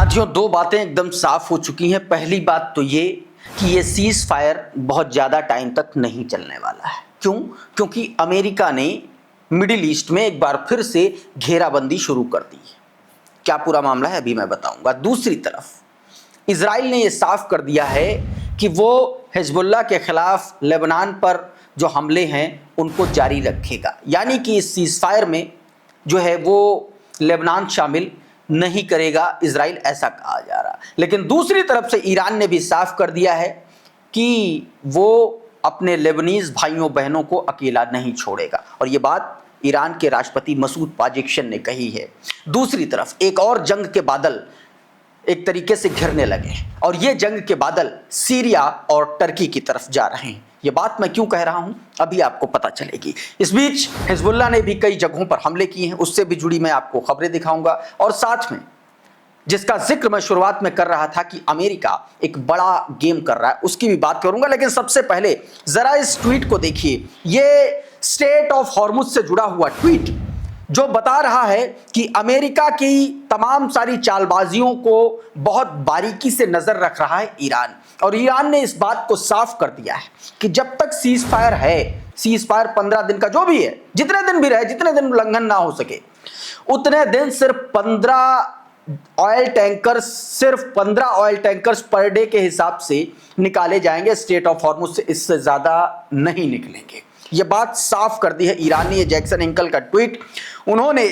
साथियों, दो बातें एकदम साफ हो चुकी हैं। पहली बात तो ये कि ये सीज फायर बहुत ज़्यादा टाइम तक नहीं चलने वाला है। क्यों? क्योंकि अमेरिका ने मिडिल ईस्ट में एक बार फिर से घेराबंदी शुरू कर दी है। क्या पूरा मामला है अभी मैं बताऊंगा। दूसरी तरफ इजराइल ने यह साफ कर दिया है कि वो हिजबुल्लाह के खिलाफ लेबनान पर जो हमले हैं उनको जारी रखेगा, यानी कि इस सीज फायर में जो है वो लेबनान शामिल नहीं करेगा इजराइल, ऐसा कहा जा रहा। लेकिन दूसरी तरफ से ईरान ने भी साफ कर दिया है कि वो अपने लेबनीज भाइयों बहनों को अकेला नहीं छोड़ेगा, और ये बात ईरान के राष्ट्रपति मसूद पाजेक्शन ने कही है। दूसरी तरफ एक और जंग के बादल एक तरीके से घिरने लगे, और ये जंग के बादल सीरिया और टर्की की तरफ जा रहे हैं। ये बात मैं क्यों कह रहा हूं अभी आपको पता चलेगी। इस बीच हिजबुल्लाह ने भी कई जगहों पर हमले किए हैं, उससे भी जुड़ी मैं आपको खबरें दिखाऊंगा। और साथ में जिसका जिक्र मैं शुरुआत में कर रहा था कि अमेरिका एक बड़ा गेम कर रहा है, उसकी भी बात करूंगा। लेकिन सबसे पहले जरा इस ट्वीट को देखिए। ये स्टेट ऑफ हॉर्मुज से जुड़ा हुआ ट्वीट जो बता रहा है कि अमेरिका की तमाम सारी चालबाजियों को बहुत बारीकी से नजर रख रहा है ईरान, और ईरान ने इस बात को साफ कर दिया है कि जब तक सीज फायर है, सीज फायर 15 दिन का जो भी है, जितने दिन भी रहे, जितने दिन उल्लंघन ना हो सके उतने दिन सिर्फ 15 ऑयल टैंकर्स पर डे के हिसाब से निकाले जाएंगे स्टेट ऑफ हॉर्मुज से, इससे ज्यादा नहीं निकलेंगे। ये बात साफ कर दी है ईरान ने। ये जैक्सन हिंकल का ट्वीट, उन्होंने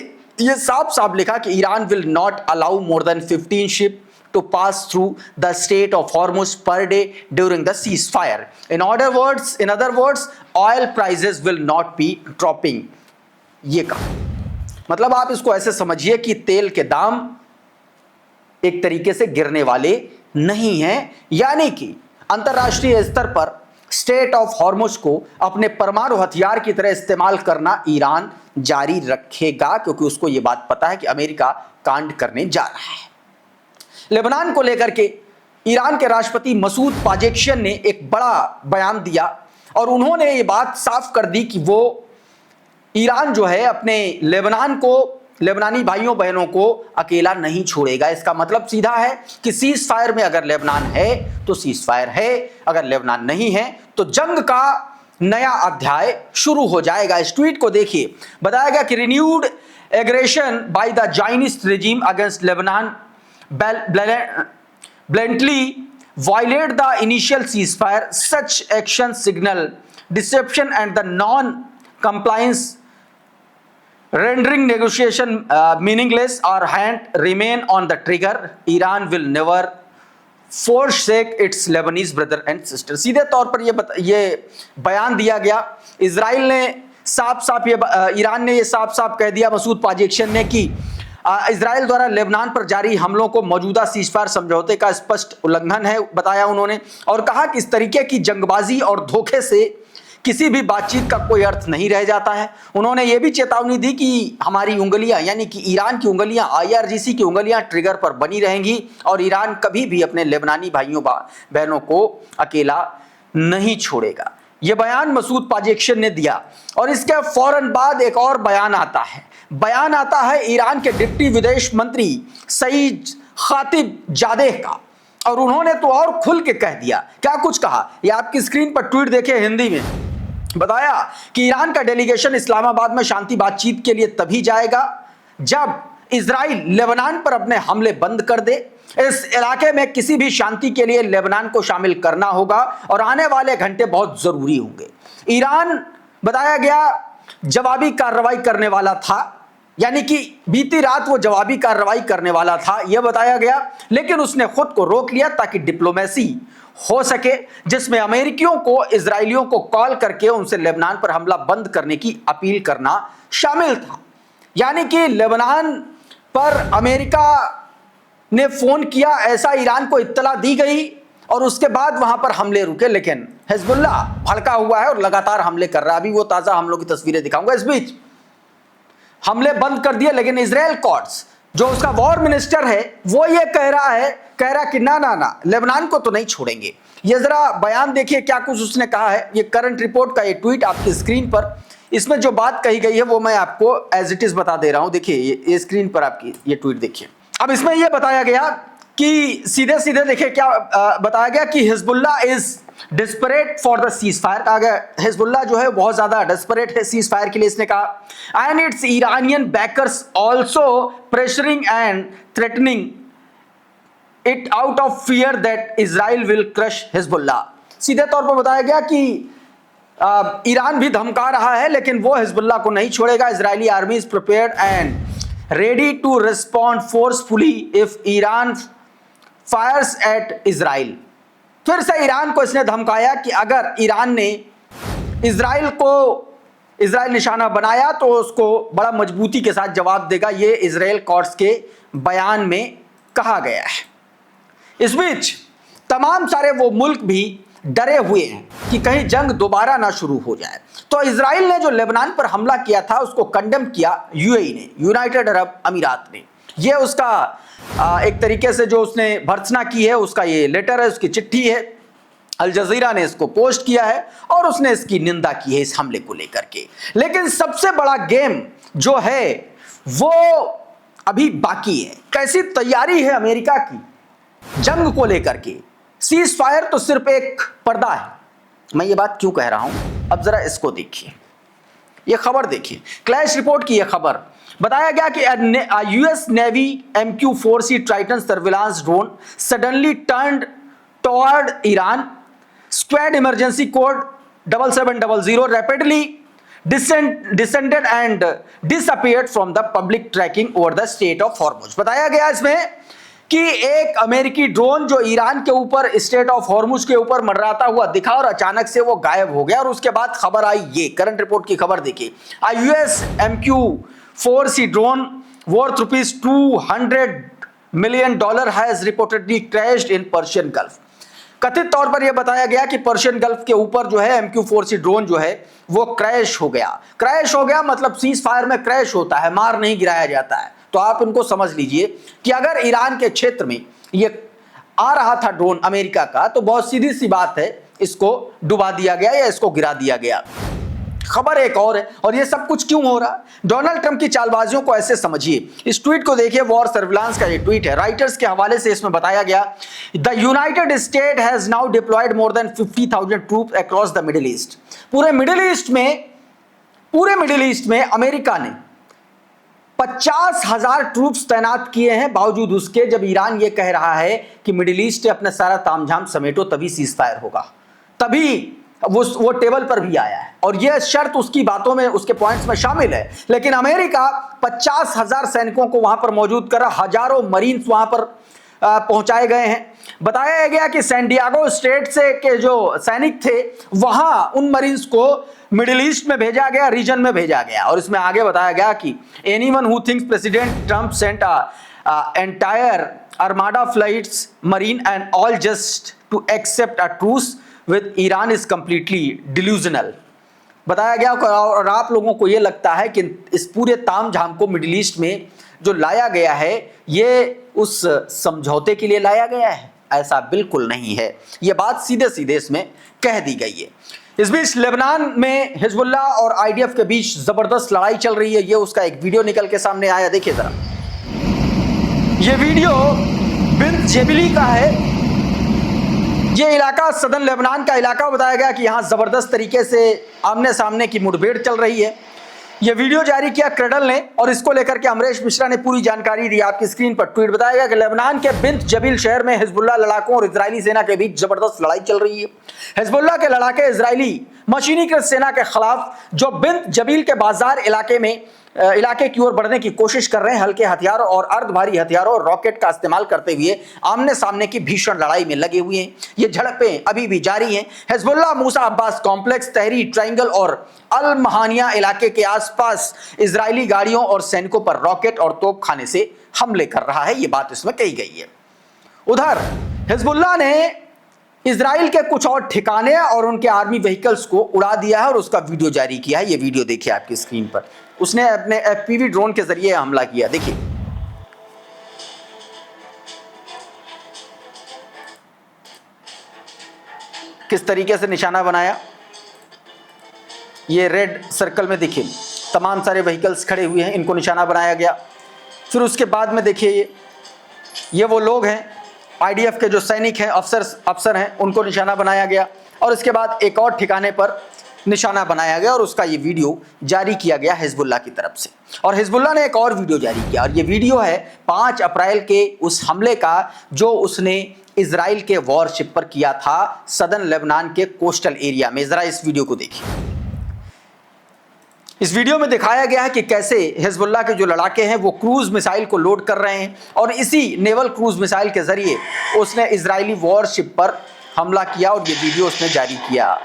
ये साफ साफ लिखा कि Iran will not allow more than 15 ship to pass through the state of Hormuz per day during the ceasefire. In other words, oil prices will not be dropping. ये कहा, मतलब आप इसको ऐसे समझिए कि तेल के दाम एक तरीके से गिरने वाले नहीं हैं, यानी कि अंतरराष्ट्रीय स्तर पर स्टेट ऑफ हॉर्मुज को अपने परमाणु हथियार की तरह इस्तेमाल करना ईरान जारी रखेगा, क्योंकि उसको यह बात पता है कि अमेरिका कांड करने जा रहा है। लेबनान को लेकर के ईरान के राष्ट्रपति मसूद पाजेक्शन ने एक बड़ा बयान दिया, और उन्होंने ये बात साफ कर दी कि वो ईरान जो है अपने लेबनानी भाइयों बहनों को अकेला नहीं छोड़ेगा। इसका मतलब सीधा है कि सीज फायर में अगर लेबनान है तो सीज फायर है, अगर लेबनान नहीं है तो जंग का नया अध्याय शुरू हो जाएगा। इस ट्वीट को देखिए, बताया गया कि renewed aggression by the Chinese regime against Lebanon blatantly violate the initial ceasefire. Such actions signal deception and the non-compliance, rendering negotiation meaningless. Our hand remain on the trigger. Iran will never forsake its Lebanese brother and sister. सीधे तौर पर ये बयान दिया गया। Israel ने Iran ने ये साफ साफ कह दिया, मसूद पाजेक्शन ने, कि इजराइल द्वारा लेबनान पर जारी हमलों को मौजूदा सीजफायर समझौते का स्पष्ट उल्लंघन है, बताया उन्होंने। और कहा कि इस तरीके की जंगबाजी और धोखे से किसी भी बातचीत का कोई अर्थ नहीं रह जाता है। उन्होंने ये भी चेतावनी दी कि हमारी उंगलियां, यानी कि ईरान की उंगलियां, IRGC की उंगलियां ट्रिगर पर बनी रहेंगी, और ईरान कभी भी अपने लेबनानी भाइयों बहनों को अकेला नहीं छोड़ेगा। यह बयान मसूद पाजेक्शन ने दिया, और इसके फौरन बाद एक और बयान आता है ईरान के डिप्टी विदेश मंत्री सईद खातिबजादेह का, और उन्होंने तो और खुल के कह दिया। क्या कुछ कहा, ये आपकी स्क्रीन पर ट्वीट देखिए हिंदी में। बताया कि ईरान का डेलीगेशन इस्लामाबाद में शांति बातचीत के लिए तभी जाएगा जब इजराइल लेबनान पर अपने हमले बंद कर दे। इस इलाके में किसी भी शांति के लिए लेबनान को शामिल करना होगा, और आने वाले घंटे बहुत जरूरी होंगे। ईरान, बताया गया, जवाबी कार्रवाई करने वाला था, यानी कि बीती रात वो जवाबी कार्रवाई करने वाला था, यह बताया गया, लेकिन उसने खुद को रोक लिया ताकि डिप्लोमेसी हो सके, जिसमें अमेरिकियों को इजरायलियों को कॉल करके उनसे लेबनान पर हमला बंद करने की अपील करना शामिल था। यानी कि लेबनान पर अमेरिका ने फोन किया, ऐसा ईरान को इत्तला दी गई, और उसके बाद वहां पर हमले रुके। लेकिन हिजबुल्लाह भड़का हुआ है और लगातार हमले कर रहा है। अभी वो ताजा हमलों की तस्वीरें दिखाऊंगा। इस बीच हमले बंद कर दिए, लेकिन इजराइल कोर्ट्स, जो उसका वॉर मिनिस्टर है, वो ये कह रहा कि ना लेबनान को तो नहीं छोड़ेंगे। ये जरा बयान देखिए क्या कुछ उसने कहा है। ये करंट रिपोर्ट का ये ट्वीट आपकी स्क्रीन पर, इसमें जो बात कही गई है वो मैं आपको एज इट इज बता दे रहा हूं। देखिए ये स्क्रीन पर आपकी ये ट्वीट देखिए। अब इसमें यह बताया गया कि सीधे सीधे देखिए क्या बताया गया कि Hezbollah is desperate for the cease fire. कहा गया हिजबुल्ला जो है बहुत ज्यादा डिस्परेट है सीज फायर के लिए, इसने कहा। And it's Iranian bakers also pressuring and threatening it out of fear that Israel will crush Hezbollah. सीधे तौर पर बताया गया कि ईरान भी धमका रहा है लेकिन वो हिजबुल्ला को नहीं छोड़ेगा। Israeli army is prepared and ready to respond forcefully if Iran fires at Israel. फिर से ईरान को इसने धमकाया कि अगर ईरान ने इजराइल निशाना बनाया तो उसको बड़ा मजबूती के साथ जवाब देगा। ये इजराइल कोर्ट्स के बयान में कहा गया है। इस बीच तमाम सारे वो मुल्क भी डरे हुए हैं कि कहीं जंग दोबारा ना शुरू हो जाए। तो इजराइल ने जो लेबनान पर हमला किया था उसको कंडेम किया यूएई ने, यूनाइटेड अरब अमीरात ने। ये उसका एक तरीके से जो उसने भर्त्सना की है उसका ये लेटर है, उसकी चिट्ठी है। अल जजीरा ने इसको पोस्ट किया है और उसने इसकी निंदा की है इस हमले को लेकर के। लेकिन सबसे बड़ा गेम जो है वो अभी बाकी है। कैसी तैयारी है अमेरिका की जंग को लेकर के। सीज फायर तो सिर्फ एक पर्दा है। मैं ये बात क्यों कह रहा हूं, अब जरा इसको देखिए, ये खबर देखिए, क्लैश रिपोर्ट की यह खबर। बताया गया कि US navy MQ-4C Triton surveillance drone suddenly turned toward Iran. Squad emergency code 7700 rapidly descended and disappeared from the public tracking over the state of Hormuz। बताया गया इसमें कि एक अमेरिकी ड्रोन जो ईरान के ऊपर स्टेट ऑफ हॉर्मुज के ऊपर मंडराता हुआ दिखा और अचानक से वो गायब हो गया। और उसके बाद खबर आई, ये करंट रिपोर्ट की खबर देखिए। US MQ-4C drone worth $200 million has reportedly crashed in Persian gulf. कथित तौर पर यह बताया गया कि पर्शियन गल्फ के ऊपर जो है MQ-4C ड्रोन जो है वो क्रैश हो गया। क्रैश हो गया मतलब सीज फायर में क्रैश होता है, मार नहीं गिराया जाता है। तो आप इनको समझ लीजिए कि अगर ईरान के क्षेत्र में ये आ रहा था ड्रोन अमेरिका का तो बहुत सीधी सी बात है, इसको डुबा दिया गया या इसको गिरा दिया गया। खबर एक और है, और ये सब कुछ क्यों हो रहा? डोनाल्ड ट्रंप की चालबाजियों को ऐसे समझिए। इस ट्वीट को देखिए, वॉर सर्विलांस का ये ट्वीट है। राइटर्स के हवाले से इसमें बताया गया, the united state has now deployed more than 50,000 troops across the Middle East. पूरे मिडिल ईस्ट में अमेरिका ने 50,000 ट्रूप्स तैनात किए हैं, बावजूद उसके जब ईरान ये कह रहा है कि मिडिल ईस्ट अपना सारा तामझाम समेटो तभी सीज फायर होगा, तभी वो टेबल पर भी आया है। और यह शर्त उसकी बातों में, उसके पॉइंट्स में शामिल है। लेकिन अमेरिका 50,000 सैनिकों को वहां पर मौजूद कर रहा, हजारों मरीन्स वहां पर पहुंचाए गए हैं। बताया गया कि सैन डिएगो स्टेट से के जो सैनिक थे वहां उन मरीन्स को मिडिल ईस्ट में भेजा गया, रीजन में भेजा गया। और इसमें आगे बताया गया कि anyone who thinks president Trump sent entire armada flights marine and all just to accept a truce with Iran is completely delusional। बताया गया और आप लोगों को ये लगता है कि इस पूरे तामझाम को मिडिल ईस्ट में जो लाया गया है ये उस समझौते के लिए लाया गया है, ऐसा बिल्कुल नहीं है। ये बात सीधे सीधे इसमें कह दी गई है। इस बीच लेबनान में हिजबुल्ला और IDF के बीच जबरदस्त लड़ाई चल रही है। ये उसका एक वीडियो निकल के सामने आया, देखिए जरा। ये वीडियो बिंत जेबिली का है। ये इलाका सदन लेबनान का इलाका बताया गया कि यहाँ जबरदस्त तरीके से आमने सामने की मुठभेड़ चल रही है। ये वीडियो जारी किया क्रेडल ने और इसको लेकर के अमरीश मिश्रा ने पूरी जानकारी दी। आपकी स्क्रीन पर ट्वीट बताया गया कि लेबनान के बिंत जबील शहर में हिजबुल्ला लड़ाकों और इजरायली सेना के बीच जबरदस्त लड़ाई चल रही है। हिजबुल्ला के लड़ाके इजरायली मशीनीकृत सेना के खिलाफ जो बिंत जबील के बाजार इलाके की ओर बढ़ने की कोशिश कर रहे हैं, हल्के हथियारों और अर्ध भारी हथियारों और रॉकेट का इस्तेमाल करते हुए आमने सामने की भीषण लड़ाई में लगे हुए हैं। ये झड़पें अभी भी जारी हैं। हिजबुल्ला मूसा अब्बास कॉम्प्लेक्स, तहरी ट्रायंगल और अल महानिया इलाके के आसपास इजरायली गाड़ियों और सैनिकों पर रॉकेट और तोप खाने से हमले कर रहा है। ये बात इसमें कही गई है। उधर हिजबुल्ला ने इजराइल के कुछ और ठिकाने और उनके आर्मी व्हीकल्स को उड़ा दिया है और उसका वीडियो जारी किया है। ये वीडियो देखिए आपकी स्क्रीन पर। उसने अपने FPV ड्रोन के जरिए हमला किया, देखिए। किस तरीके से निशाना बनाया, ये रेड सर्कल में देखिए तमाम सारे व्हीकल्स खड़े हुए हैं, इनको निशाना बनाया गया। फिर उसके बाद में देखिए ये वो लोग हैं आईडीएफ के जो सैनिक हैं, अफसर हैं, उनको निशाना बनाया गया और इसके बाद एक और ठिकाने पर निशाना बनाया गया और उसका ये वीडियो जारी किया गया हिजबुल्लाह की तरफ से। और हिजबुल्लाह ने एक और वीडियो जारी किया और ये वीडियो है 5 अप्रैल के उस हमले का जो उसने इजराइल के वॉरशिप पर किया था सदर्न लेबनान के कोस्टल एरिया में। जरा इस वीडियो को देखिए। इस वीडियो में दिखाया गया है कि कैसे हिजबुल्लाह के जो लड़ाके हैं वो क्रूज मिसाइल को लोड कर रहे हैं और इसी नेवल क्रूज मिसाइल के जरिए उसने इजरायली वॉरशिप पर हमला किया और ये वीडियो उसने जारी किया।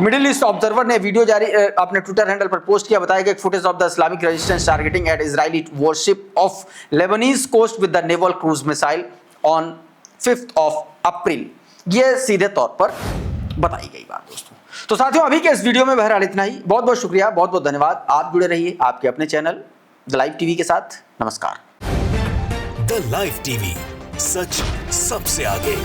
मिडिल ईस्ट ऑब्जर्वर ने वीडियो जारी अपने ट्विटर हैंडल पर पोस्ट किया। बताया गया footage of the Islamic resistance targeting at Israeli warship off Lebanese coast with the naval cruise missile on 5 April. ये सीधे तौर पर बताई गई बात दोस्तों। तो साथियों, अभी के इस वीडियो में बहरहाल इतना ही। बहुत बहुत शुक्रिया, बहुत बहुत धन्यवाद। आप जुड़े रहिए आपके अपने चैनल द लाइव टीवी के साथ। नमस्कार। द लाइव टीवी, सच सबसे आगे।